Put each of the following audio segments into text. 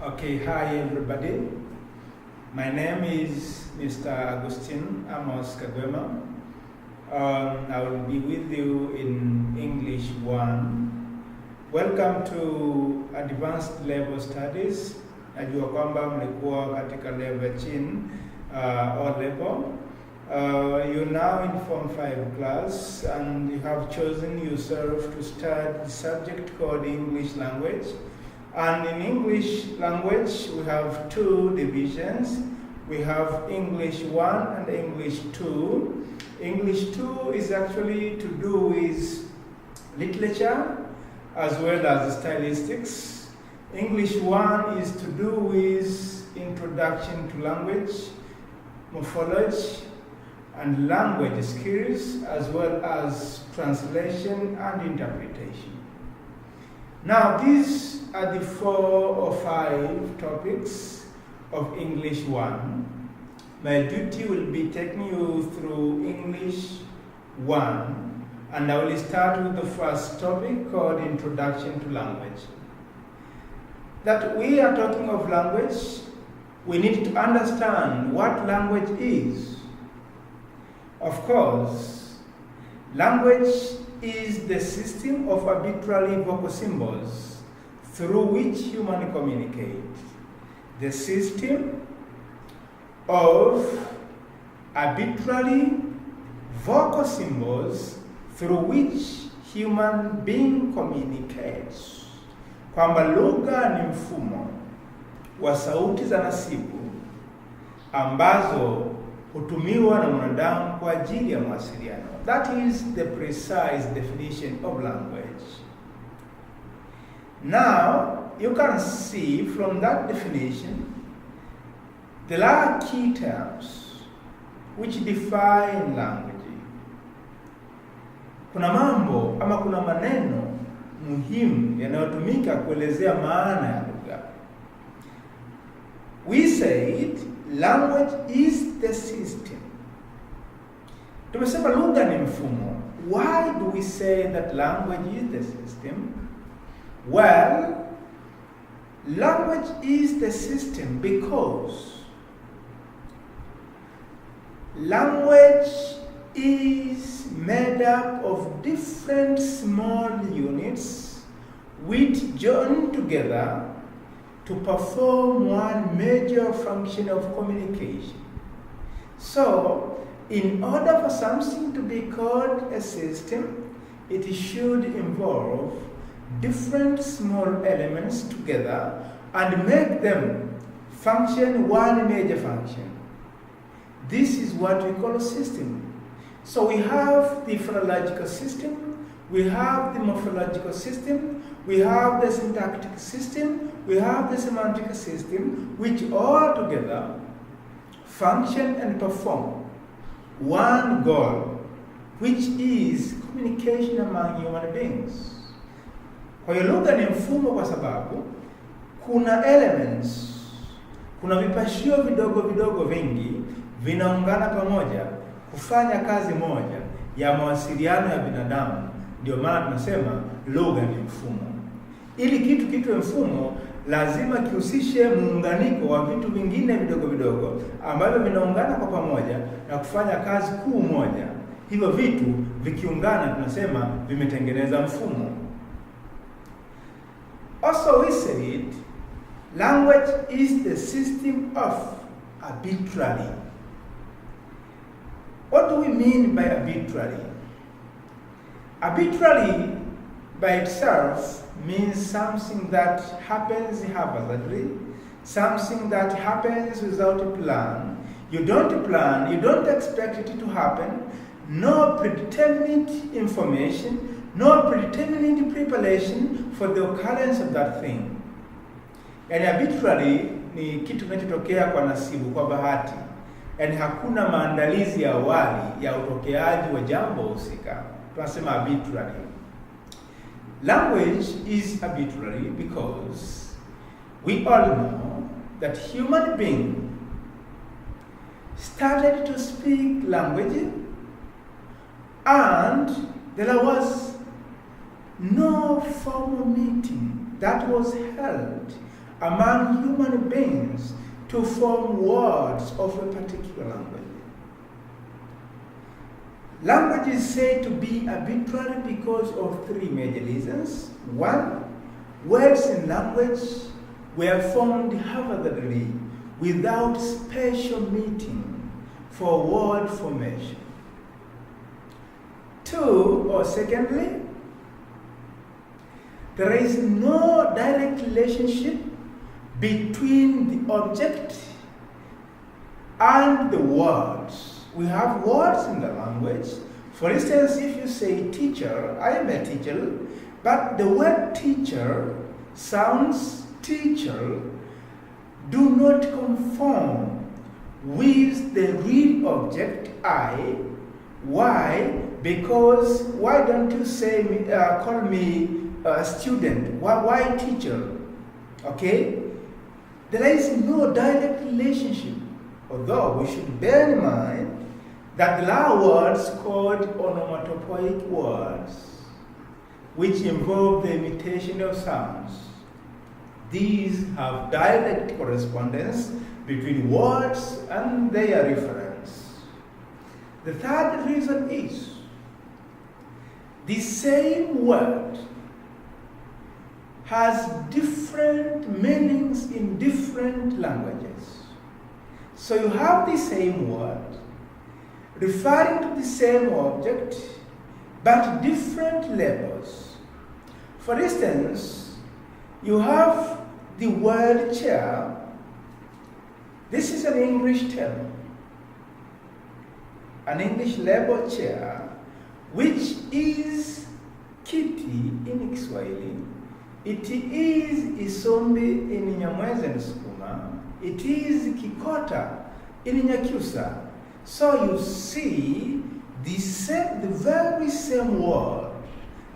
Okay, hi everybody. My name is Mr. Agustin Amos Kagwema. I will be with you in English 1. Welcome to Advanced Level Studies. Najua kwamba mlikuwa katika level chini, O level. You're now in Form 5 class and you have chosen yourself to study the subject called English language. And in English language, we have two divisions. We have English 1 and English 2. English 2 is actually to do with literature as well as stylistics. English 1 is to do with introduction to language, morphology, and language skills, as well as translation and interpretation. Now, these are the 4 or 5 topics of English 1. My duty will be taking you through English 1, and I will start with the first topic called Introduction to Language. That we are talking of language, we need to understand what language is. Of course, language is the system of arbitrary vocal symbols through which humans communicate. The system of arbitrary vocal symbols through which human being communicates. Kwamba lugha ni mfumo wa sauti za nasibu ambazo hutumiwa na mwanadamu kwa ajili ya mawasiliano. That is the precise definition of language. Now, you can see from that definition, there are key terms which define language. Kuna mambo ama kuna maneno muhimu yanayotumika kuelezea maana ya lugha. We said language is the system. Tumesema lugha ni mfumo. Why do we say that language is the system? Well, language is the system because language is made up of different small units which join together to perform one major function of communication. So, in order for something to be called a system, it should involve different small elements together and make them function one major function. This is what we call a system. So we have the phonological system, we have the morphological system, we have the syntactic system, we have the semantic system, which all together function and perform one goal, which is communication among human beings. Kwa hiyo lugha ni mfumo kwa sababu kuna elements, kuna vipashio vidogo vidogo vingi vinaungana pamoja kufanya kazi moja ya mawasiliano ya binadamu. Ndio maana tunasema lugha ni mfumo. Ili kitu kitwe mfumo, lazima kihusishe muunganiko wa vitu vingine vidogo vidogo ambavyo vinaungana kwa pamoja na kufanya kazi kuu moja. Hivyo vitu vikiungana tunasema vimetengeneza mfumo. Also we said language is the system of arbitrary. What do we mean by arbitrary? Arbitrary by itself means something that happens haphazardly, something that happens without a plan. You don't plan, you don't expect it to happen, no predetermined information, no predetermined preparation for the occurrence of that thing. Yani arbitrary ni kitu kinachotokea kwa nasibu, kwa bahati. Yani hakuna maandalizi ya awali ya utokeaji wa jambo husika. Tunasema arbitrary. Language is arbitrary because we all know that human beings started to speak language and there was no formal meeting that was held among human beings to form words of a particular language. Language is said to be arbitrary because of three major reasons. One, words in language were formed haphazardly without special meaning for word formation. Secondly, there is no direct relationship between the object and the words. We have words in the language. For instance, if you say teacher, I am a teacher, but the word teacher sounds teacher do not conform with the real object I. Why? Because why don't you say call me a student? Why teacher? Okay? There is no direct relationship. Although we should bear in mind that there are words called onomatopoeic words, which involve the imitation of sounds. These have direct correspondence between words and their reference. The third reason is the same word has different meanings in different languages. So you have the same word referring to the same object but different labels. For instance, you have the word chair. This is an English term, an English label chair, which is kiti in Kiswahili. It is isombi in Nyamwezi and Sukuma. It is kikota in Nyakyusa. So you see the very same word,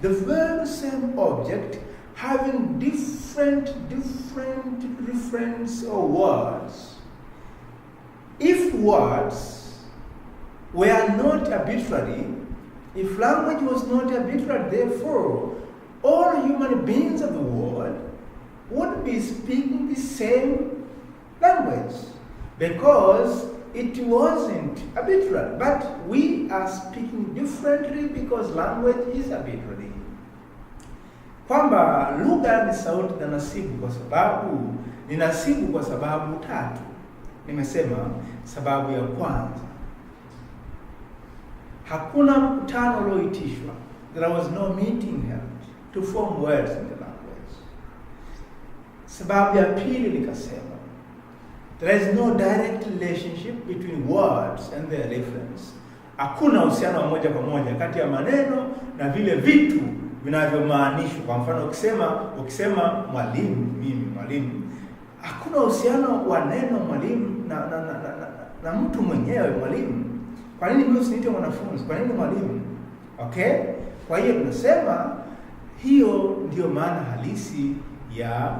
the very same object having different reference or words. If words were not arbitrary, if language was not arbitrary, therefore, all human beings of the world would be speaking the same language because it wasn't arbitrary. But we are speaking differently because language is arbitrary. Kwamba lugha ni sauti na nasibu kwa sababu ni nasibu kwa sababu tatu. Nimesema sababu ya kwanza, hakuna mkutano ulioitishwa. There was no meeting held to form words in the language. Sababu ya pili nikasema, there is no direct relationship between words and their reference. Hakuna uhusiano wa moja kwa moja kati ya maneno na vile vitu vinavyomaanishwa. Kwa mfano ukisema mwalimu, mimi mwalimu, hakuna uhusiano wa neno mwalimu na mtu mwenyewe mwalimu. Kwa nini mimi usiniite mwanafunzi? Kwa nini mwalimu? Okay? Kwa hiyo tunasema hiyo ndio maana halisi ya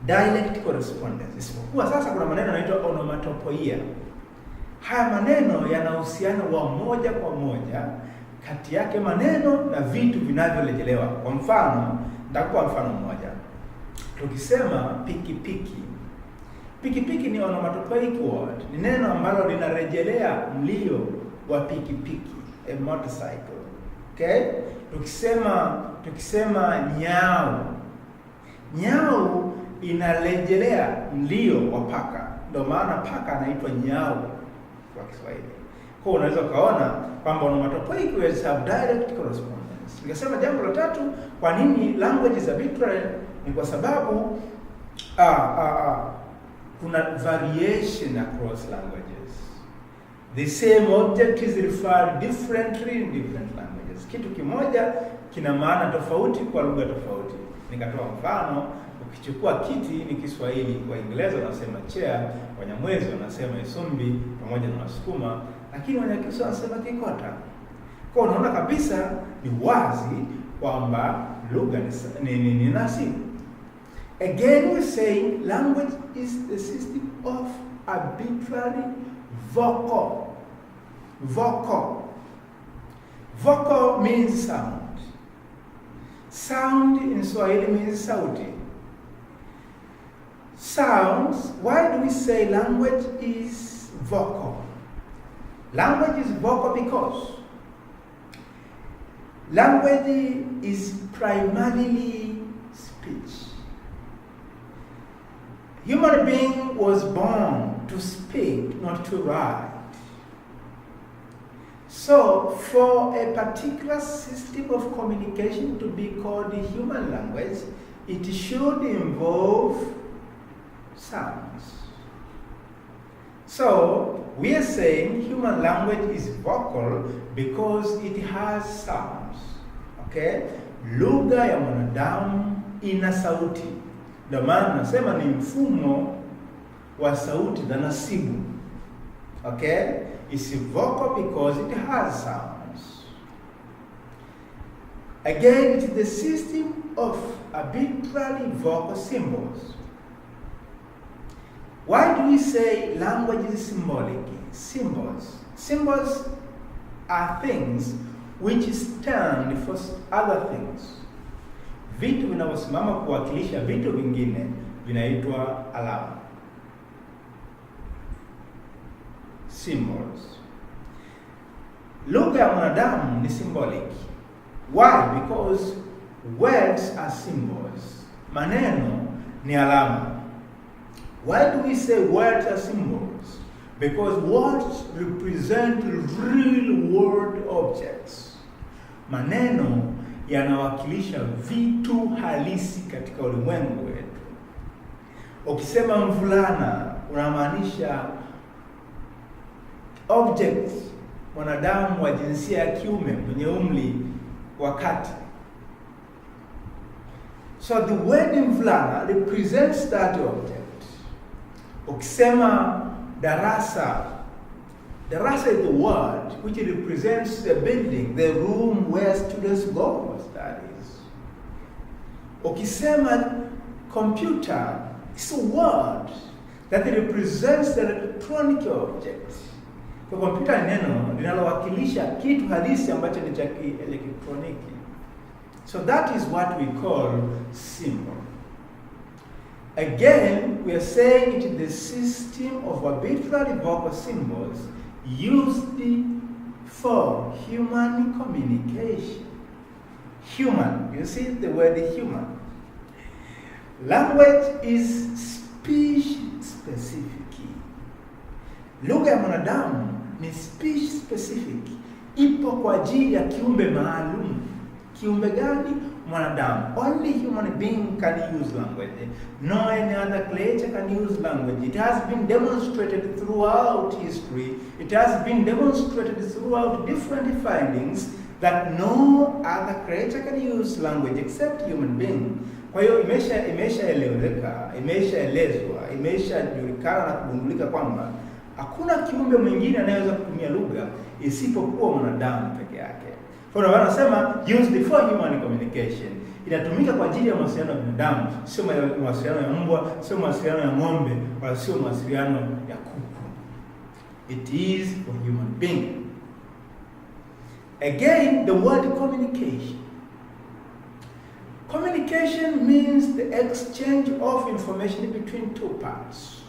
direct correspondence. Isipokuwa sasa kuna maneno yanaitwa onomatopoeia. Haya maneno yana uhusiano wa moja kwa moja kati yake maneno na vitu vinavyorejelewa. Kwa mfano, nitakupa mfano mmoja. Tukisema pikipiki. Pikipiki ni onomatopoeic word. Ni neno ambalo linarejelea mlio wa pikipiki, a motorcycle. Okay? Tukisema nyau. Nyau inarejelea mlio wa paka. Ndio maana paka anaitwa nyau kwa Kiswahili. Kwa unaweza kaona kwamba onomatopoeic words have direct correspondence. Ningesema jambo la tatu, kwa nini language is arbitrary? Ni kwa sababu kuna variation across languages. The same object is referred differently in different languages. Kitu kimoja kina maana tofauti kwa lugha tofauti. Nikatoa mfano, ukichukua kiti ni Kiswahili, kwa Kiingereza wanasema chair, Wanyamwezi wanasema isumbi pamoja na Wasukuma, lakini Wanyakyusa wanasema kikota. Kwa unaona kabisa ni wazi kwamba lugha ni nasibu. Again, we say language is a system of arbitrary vocal. Vocal means sound. Sound in Swahili means sauti. sounds, why do we say language is vocal? Language is vocal because language is primarily speech. Human being was born to speak, not to write. So, for a particular system of communication to be called the human language, it should involve sounds. So, we are saying human language is vocal because it has sounds. Okay? Lugha ya mwanadamu ina sauti. Ndio maana nasema ni mfumo wa sauti na nasibu. Okay? It's vocal because it has sounds. Again, it is the system of arbitrarily vocal symbols. Why do we say language is symbolic? Symbols. Symbols are things which stand for other things. Vitu vinavyosimama kuwakilisha vitu vingine vinaitwa alama. Symbols. Lugha ya mwanadamu ni symbolic. Why? Because words are symbols. Maneno ni alama. Why do we say words are symbols? Because words represent real world objects. Maneno yanawakilisha vitu halisi katika ulimwengu wetu. Ukisema mvulana unamaanisha object, mwanadamu wa jinsia ya kiume mwenye umri wa kati. So the word mvulana represents that object. Ukisema darasa, darasa is the word which represents the building, the room where students go for studies. Ukisema computer, it's a word that represents the electronic object. Kwa kompyuta ni neno linalowakilisha kitu halisi ambacho ni cha elektroniki. So that is what we call symbol. Again, we are saying it is the system of arbitrary vocal symbols used for human communication. Human, you see the word human. Language is speech specific. Lugha ya mwanadamu ni speech specific. Ipo kwa ajili ya kiumbe maalum. Kiumbe gani? Mwanadamu. Only human being can use language. No any other creature can use language. It has been demonstrated throughout history. It has been demonstrated throughout different findings that no other creature can use language except human being. Kwa hiyo imeshaeleweka, imeshaelezwa, imeshajulikana na kugundulika kwamba hakuna kiumbe mwingine anayeweza kutumia lugha isipokuwa mwanadamu peke yake. Kwa hiyo wanasema used for human communication. Inatumika kwa ajili ya mawasiliano ya binadamu, sio mawasiliano ya mbwa, sio mawasiliano ya ng'ombe, wala sio mawasiliano ya kuku. It is for human being. Again, the word communication. Communication means the exchange of information between two parts.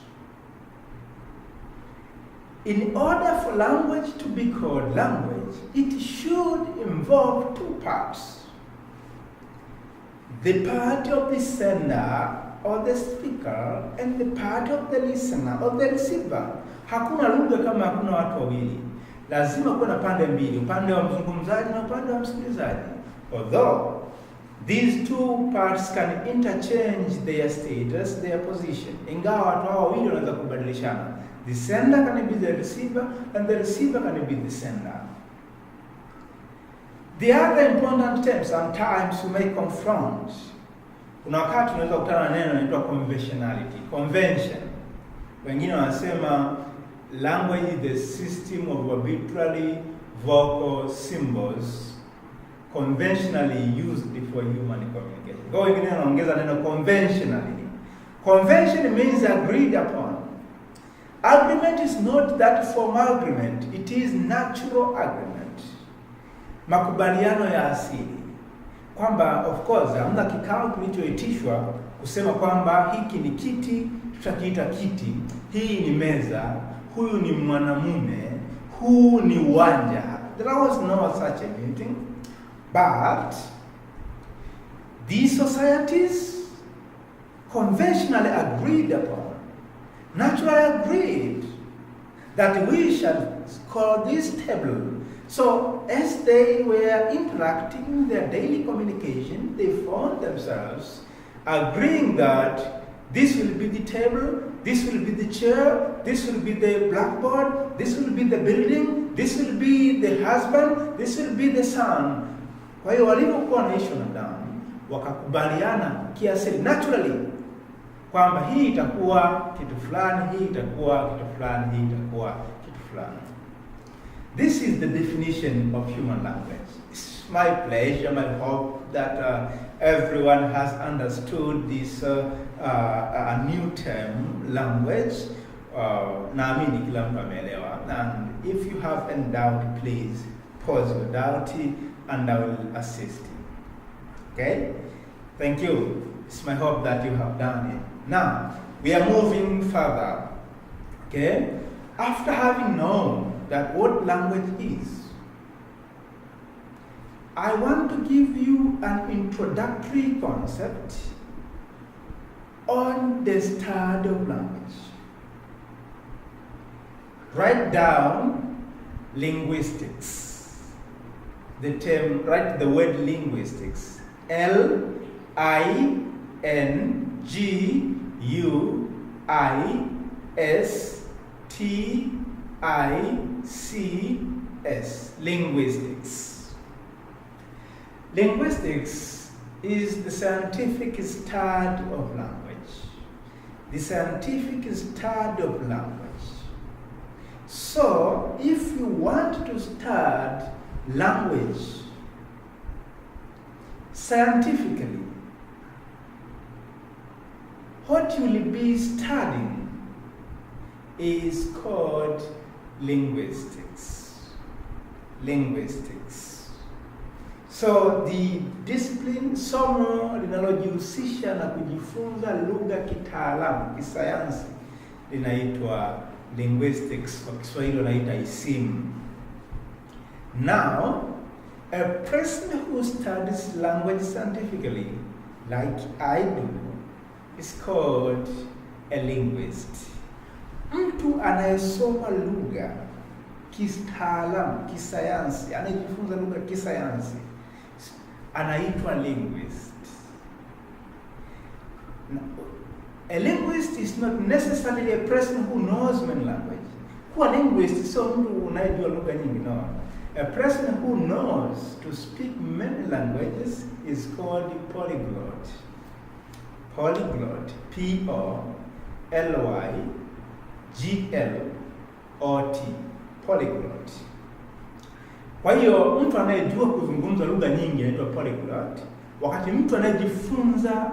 In order for language to be called language, it should involve two parts. The part of the sender or the speaker and the part of the listener or the receiver. Hakuna lugha kama hakuna watu wawili. Lazima kuwe na pande mbili, upande wa mzungumzaji na upande wa msikilizaji. Although these two parts can interchange their status, their position. Ingawa watu hao wawili wanaweza kubadilishana. The sender can be the receiver and the receiver can be the sender. The other important term, sometimes you may confront. Kuna wakati unaweza kukutana na neno linaloitwa conventionality. Convention. Wengine wanasema language is the system of arbitrary vocal symbols conventionally used for human communication. Kwa hiyo wengine wanaongeza neno conventionally. Convention means agreed upon. Agreement is not that formal agreement, it is natural agreement. Makubaliano ya asili. Kwamba of course hamna kikao kilichoitishwa kusema kwamba hiki ni kiti, tutakiita kiti, hii ni meza, huyu ni mwanamume, huu ni uwanja. There was no such a meeting. But these societies conventionally agreed upon, naturally agreed, that we shall call this table. So as they were interacting in their daily communication, they found themselves agreeing that this will be the table, this will be the chair, this will be the blackboard, this will be the building, this will be the husband, this will be the son. Kwa hiyo walipokuwa wanaishi wanadamu, wakakubaliana kiasili, naturally, kwamba hii itakuwa kitu fulani, hii itakuwa kitu fulani, hii itakuwa kitu fulani. This is the definition of human language. It's my pleasure, my hope that everyone has understood this a new term, language. Naamini kila mtu ameelewa. And if you have any doubt, please pause your doubt and I will assist you. Okay? Thank you. It's my hope that you have done it. Now, we are moving further. Okay? After having known that what language is, I want to give you an introductory concept on the study of language. Write down linguistics. The term, write the word linguistics. Linguistics. Linguistics. Linguistics is the scientific study of language. The scientific study of language. So, if you want to study language scientifically, what you will be studying is called linguistics. Linguistics. So the discipline, somo linalojihusisha na kujifunza lugha kitaalamu, kisayansi, linaitwa linguistics, kwa Kiswahili wanaita isimu. Now, a person who studies language scientifically, like I do, is called a linguist. Mtu anayesoma lugha kitaalamu, kisayansi, anayejifunza lugha kisayansi, anaitwa linguist. A linguist is not necessarily a person who knows many languages. Kuwa linguist sio mtu unayejua lugha nyingi, no. A person who knows to speak many languages is called polyglot. Polyglot. P-O-L-Y-G-L-O-T. Polyglot. Kwa hiyo mtu anayejua kuzungumza lugha nyingi anaitwa polyglot, wakati mtu anayejifunza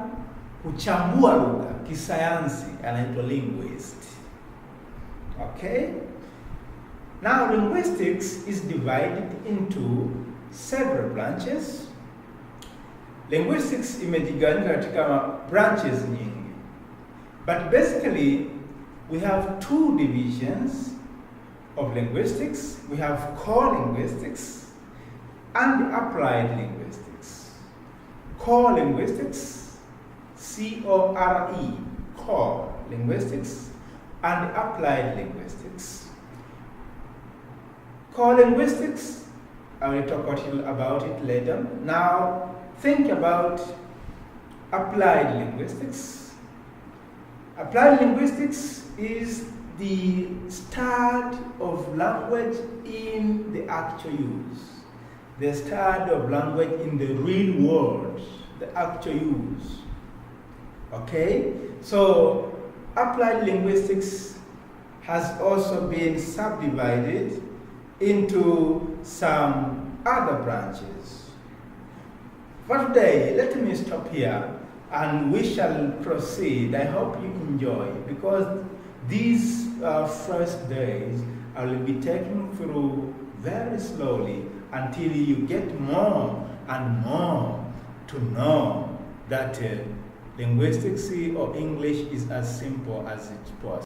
kuchambua lugha kisayansi anaitwa linguist. Okay? Now, linguistics is divided into several branches. Linguistics imejigawanyika katika branches nyingi. But basically, we have two divisions of linguistics. We have core linguistics and applied linguistics. Core linguistics, C-O-R-E, core linguistics, and applied linguistics. Core linguistics, I will talk about it later. Now, think about applied linguistics. Applied linguistics is the study of language in the actual use. The study of language in the real world, the actual use. Okay? So, applied linguistics has also been subdivided into some other branches. For today, let me stop here and we shall proceed. I hope you enjoy, because these first days I will be taking through very slowly until you get more and more to know that Linguistics or English is as simple as it was.